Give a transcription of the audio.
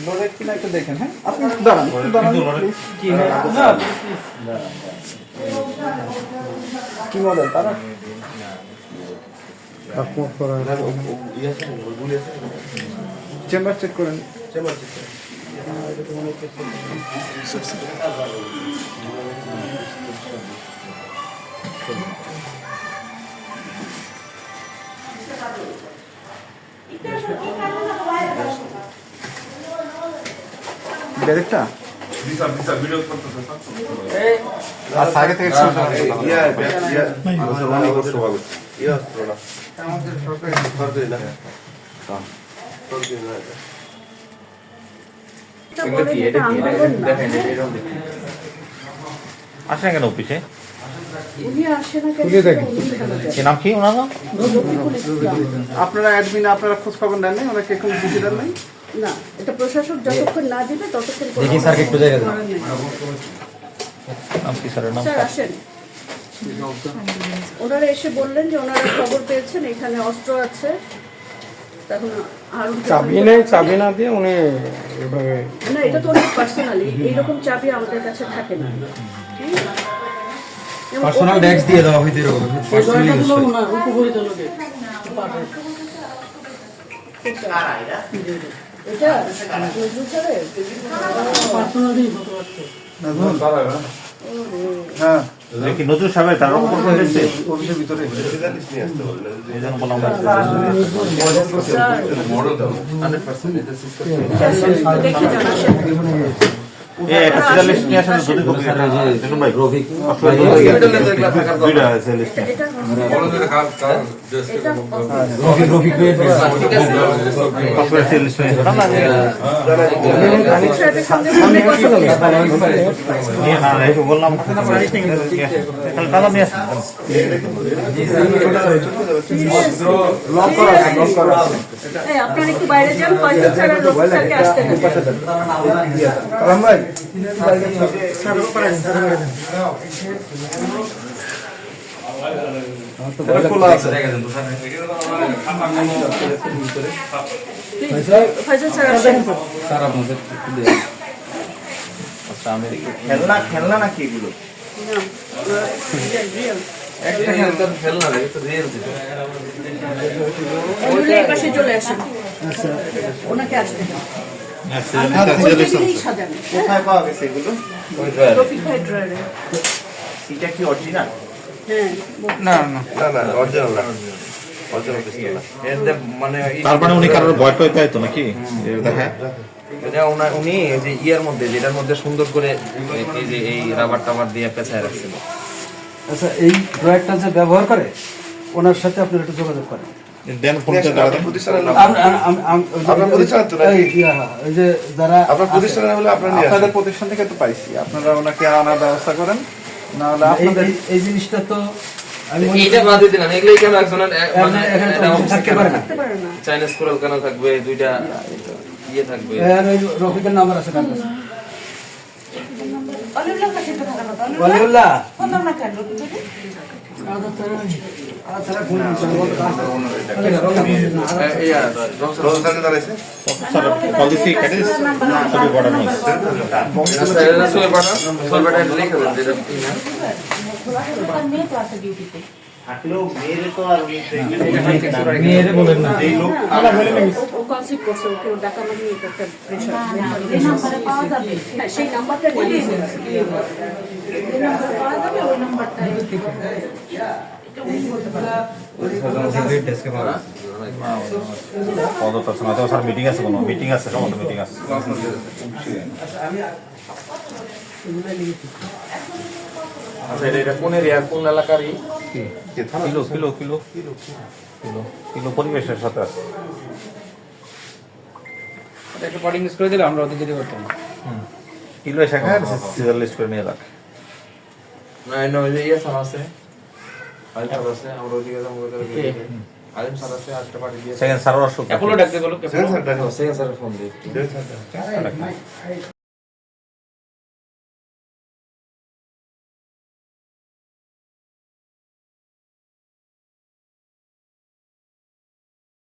Loaded কিনা একটু দেখেন। হ্যাঁ, আপনি দাঁড়ান কি মডেল তারা চেম্বার চেক করেন। ডাইরেক্টটা আর আগে থেকে আসেন কেন অফিসে? নাম কি ওনার? আপনারা অ্যাডমিন আপনারা খোঁজ খবর নেন নাই, ওনাকে এখন বুঝে দেন নাই? না, এটা প্রশাসক যতক্ষণ না দিবে ততক্ষণ দেখি স্যার একটু জায়গা দেন। নাম কি স্যারের নাম? স্যার আসেন। ওনারা এসে বললেন যে ওনারা খবর পেয়েছেন এখানে অস্ত্র আছে। তখন চাবি না দিয়ে উনি এভাবে না, এটা তো অনেক পার্সোনালি, এইরকম চাবি আমাদের কাছে থাকে না। পার্সোনাল ডেস্ক দিয়ে দেওয়া হইতে এরকম পার্সোনালি ইউজ করে। এটা নজরুল স্যারের পার্সোনালি হ্যাঁ দেখি নতুন সাহেব তার উপর কোন দিচ্ছে অফিসের ভিতরে এই জন্য বললাম দেখে জানাচ্ছেন। এই একটা সিরিয়াল লিস্ট নিয়ে আসেন দুটো কপি দেখুন ভাই রফিক দুইটা আছে লিস্ট এটা রফিক কপি আছে লিস্ট নিয়ে না এই বললাম তাহলে নিয়ে আসেন লক করা আছে। আপনারা একটু বাইরে যান, ফয়সাল স্যার আর রফিক স্যারকে আসতে দেন। কালাম ভাই খোলা আছে। ফয়সাল স্যার আসেন। আচ্ছা আমি খেলনা নাকি এগুলো? এই পাশে চলে আসেন, ওনাকে আসতে দেন। সাজানো কোথায় পাওয়া গেছে এগুলো? রফিক ভাই ড্রয়ারে। এটা কি অরিজিনাল? হ্যাঁ, না অরিজিনাল না, অরিজিনাল পিস্তল না। মানে তার মানে উনি কারোর ভয় টয় পায় তো নাকি? হ্যাঁ এটা উনি এই যে ইয়ার মধ্যে যেটার মধ্যে সুন্দর করে এই যে এই রাবার টাবার দিয়ে পেঁচায় রাখছিল। আচ্ছা, এই ড্রয়ারটা যে ব্যবহার করে ওনার সাথে আপনারা একটু যোগাযোগ করেন। দেন ফোনটা দাঁড়াতে আপনার প্রতিষ্ঠান তো নাকি? ওই যে যারা আপনার প্রতিষ্ঠান হলে আপনাদের প্রতিষ্ঠান থেকে তো পাইছি, আপনারা ওনাকে আনার ব্যবস্থা করেন, না হলে আপনাদের এই জিনিসটা তো আমি এইটা বাদে দিলাম, এগুলাই কেন একজনের মানে এখানে তো থাকতে পারে না। চাইনিজ কোরাল কেন থাকবে, দুইটা ইয়ে থাকবে। রফিকের নাম্বার আছে কার কাছে? অলিউল্লাহর কাছে তো থাকা কথা। ওয়ালিউল্লাহ ফোন দাও না কেন রফিক ভাই? কল দিছি কেটে সবই বড় নয় মেয়েরে বলেন না। ও কনসিভ করছে, ওকে ও ডাকা মানে একটা প্রেশার। এই নাম্বারে পাওয়া যাবে? হ্যাঁ, সেই নাম্বারটা দিয়ে দিন। এই নাম্বারে পাওয়া যাবে, ওই নাম্বারটা মিটিং আছে, কোনো মিটিং আছে, সমস্ত মিটিং আছে। আচ্ছা, এটা কোন এরিয়া, কোন এলাকারই? Kilo kilo kilo kilo kilo পরিবেশের সাথে আছে। একটা পার্টি মিস করে দিলে আমরা ওদের যেতে করতাম। কিলো শেখায় সিরিয়াল লিস্ট করে নিয়ে রাখ। না, না, ওই যে ইয়ে স্যার আছে, আলিম স্যার আছে, আমরা ওইদিকে যাবো, আলিম স্যার আছে, আরেকটা পার্টি দিয়ে সেকেন্ড সার্ভার অ্যাপোলো ডাকতে বলো। সেকেন্ড স্যারের ফোন দিই।